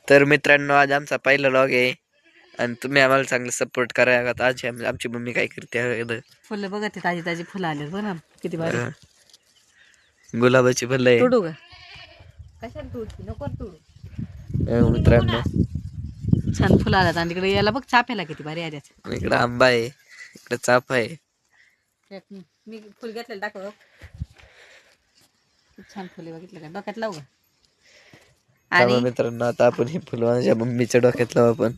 तर मित्रांनो आज आमचा पहिला लॉग आहे आणि तुम्ही आम्हाला चांगलं सपोर्ट करा. आता आज आमची मम्मी काय करते फुलं बघा ते ताजी ताजी फुलं आले बघ ना किती भारी. गुलाबाची फुलं आहे. तोडू का कशाला तोडती नको तोडू. मित्रांनो छान फुलं आल्यात आणि तिकडे याला बघ चाफ्याला किती भारी आल्यात. इकडे आंबा आहे, इकडे चाफा आहे. मी फुल घेतलेलं दाखव. छान फुले बघितलं का डोक्यात लावू का. आणि मित्रांनो आता आपण ही फुलं माझ्या मम्मीच्या डोक्यात लावू आपण.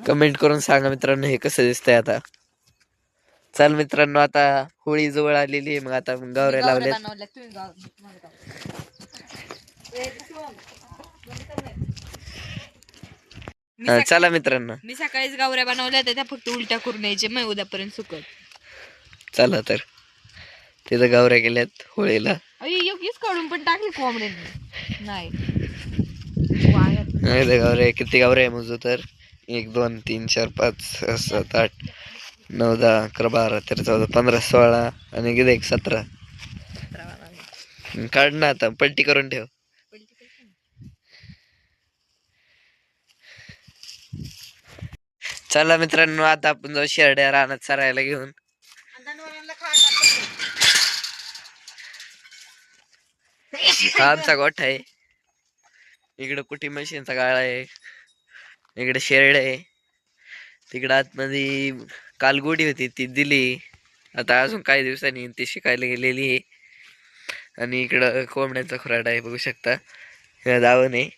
कमेंट करून सांगा मित्रांनो हे कसं दिसतंय. आता चल मित्रांनो आता होळी जवळ आलेली आहे. मग आता गावऱ्या लावल्यात. चला मित्रांनो मी सकाळीच गावऱ्या बनवल्या त्या फक्त उलट्या करून यायचे मग उद्यापर्यंत सुकत. चला तर तिथं गावऱ्या गेल्यात होळीला. योग्यच काढून पण टाकली कोंबड्यांनी नाही. गावऱ्या किती गावऱ्या आहे मोजू तर 1 2 3 4 5 6 7 8 9 10 11 12 13 14 15 16 आणि किती 17. काढ ना आता पलटी करून ठेव. चला मित्रांनो आता आपण जाऊ शेरड्या रानात चरायला घेऊन. हा आमचा गोठा आहे. इकडे कुटी मशीनचा गाळा आहे, इकडे शेरड आहे, तिकडे आतमध्ये काल गोडी होती ती दिली. आता अजून काही दिवसांनी ती शिकायला गेलेली आहे. आणि इकडं कोंबड्यांचा खुराडा आहे बघू शकता. दावण आहे,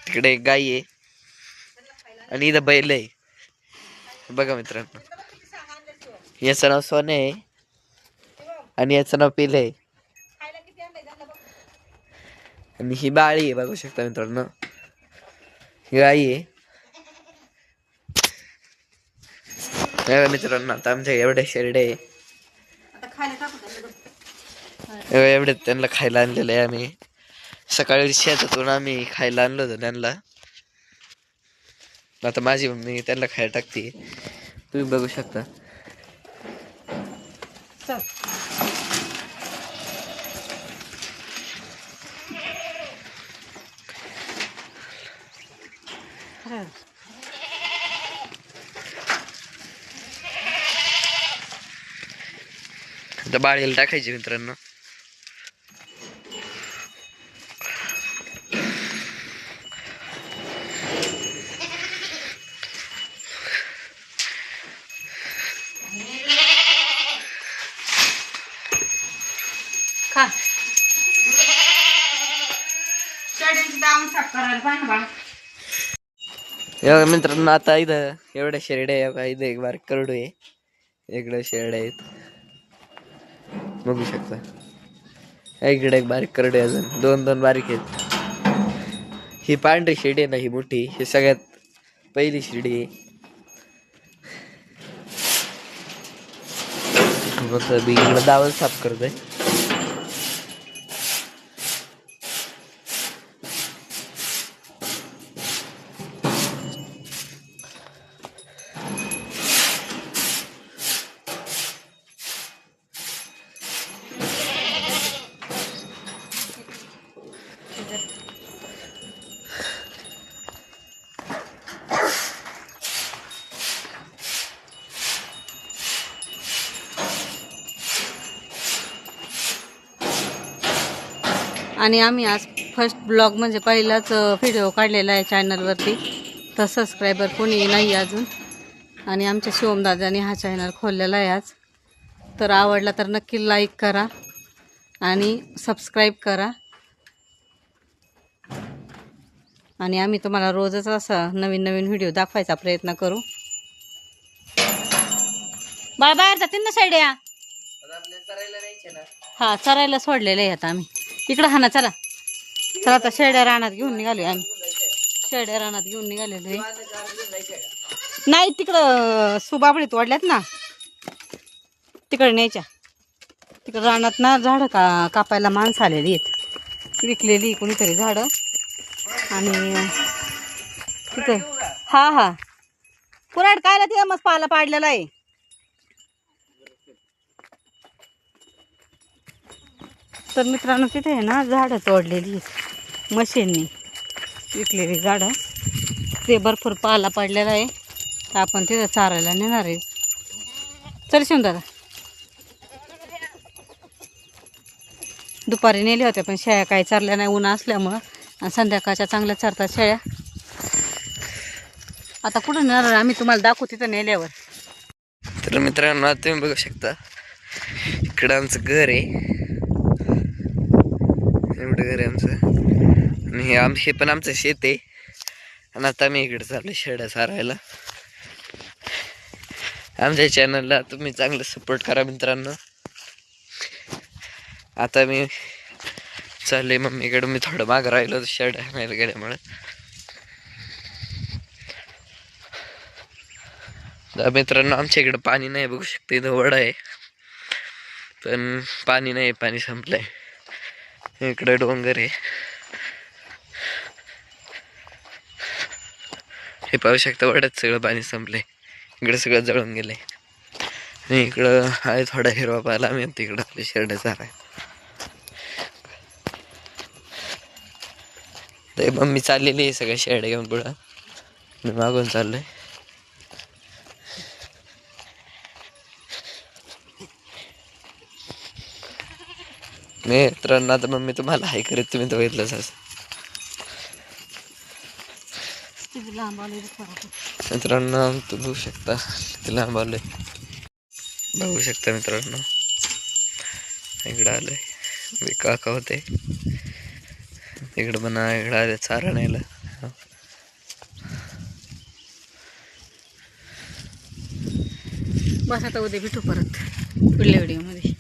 तिकडे एक गाई आहे आणि इथं बैल आहे बघा मित्रांनो. याचं नाव सोने आहे आणि याचं नाव पिले आहे. आणि ही बाळी आहे बघू शकता मित्रांनो. ही गाई आहे मित्रांनो. आता आमच्या एवढ्या शेरडे एवढे त्यांना खायला आणलेलं आहे. आम्ही सकाळी शेतातून आम्ही खायला आणलं होतं त्यांना. आता माझी मम्मी त्यांना खायला टाकते तुम्ही बघू शकता. आता बाळीला टाकायचे मित्रांनो. खा मित्रांनो आता इथं एवढ्या शेरडे आहे. इथं एक बारीक करडू आहे, इकडे शेरडे आहेत बघू शकता. इकडे एक बारीक करडू आहे, अजून 2 2 बारीक आहेत. ही पांढरी शेडी आहे ना, ही मोठी, ही सगळ्यात पहिली शिडी आहे. इकडे दावल साफ करतोय. आणि आम्ही आज फर्स्ट ब्लॉग म्हणजे पहिलाच व्हिडिओ काढलेला आहे चॅनलवरती. तर सबस्क्रायबर कोणी नाही अजून. आणि आमच्या शिवमदादांनी हा चॅनल खोललेला आहे आज. तर आवडला तर नक्की लाईक करा आणि सबस्क्राईब करा. आणि आम्ही तुम्हाला रोजच असा नवीन नवीन व्हिडिओ दाखवायचा प्रयत्न करू. बाय बाहेर जातील ना साईड या. हा चरायला सोडलेलं आहे आता आम्ही. इकडं हा ना चला चला. आता शेड्या रानात घेऊन निघालोय आम्ही. शेड्या रानात घेऊन निघालेलो आहे. नाही तिकडं सुबाबळीत वाढल्यात ना, तिकडे न्यायच्या. तिकडं रानात ना झाडं कापायला माणसं आलेली आहेत, विकलेली कोणीतरी झाडं. आणि तिथं हा हा कुराड कायला तिथं मस्त पाला पाडलेला आहे. तर मित्रांनो तिथे आहे ना झाडं तोडलेली आहेत मशीननी विकलेली झाडं. ते भरपूर पाला पडलेला आहे. तर आपण तिथं चारायला नेणार आहे. चल शिवून दादा. दुपारी नेल्या होत्या पण शेळ्या काही चारल्या नाही ऊन असल्यामुळं. आणि संध्याकाळच्या चांगल्या चारतात शेळ्या. आता कुठं नेणार आहे आम्ही तुम्हाला दाखवू तिथं नेल्यावर. तर मित्रांनो आता तुम्ही बघू शकता इकडं आमचं घर आहे. एवढं घर आहे आमचं. आणि हे पण आमचं शेत आहे. आणि आता मी इकडे चाललो शेळ्या सारायला. आमच्या चॅनलला तुम्ही चांगलं सपोर्ट करा मित्रांनो. आता मी चालले मम्मीकडे. मी थोडं मागं राहिलो शेळ्या आणायला गेल्यामुळे. मित्रांनो आमच्या इकडे पाणी नाही बघू शकते. इथं वडा आहे पण पाणी नाही. पाणी संपलंय. इकडे डोंगर आहे. हे पाहू शकता वड्यात सगळं पाणी संपलंय. इकडे सगळं जळून गेलंय. आणि इकडं आहे थोडा हिरवा पाहिला. आम्ही तिकडं आपल्या शेरड्या चाराय. ते मम्मी चाललेली आहे सगळ्या शेरड्या घेऊन पुढं. मी मागून चाललोय. मित्रांनो आता मम्मी तुम्हाला हाय करत तुम्ही तर बघितलंच असं. मित्रांनो तुम्ही बघू शकता किती लांब आलोय. बघू शकता मित्रांनो इकडं आलोय. मी काका होते इकडं म्हणा. इकडं आले चारा न्यायला. बस आता उद्या भेटू परत पुढल्या व्हिडिओमध्ये.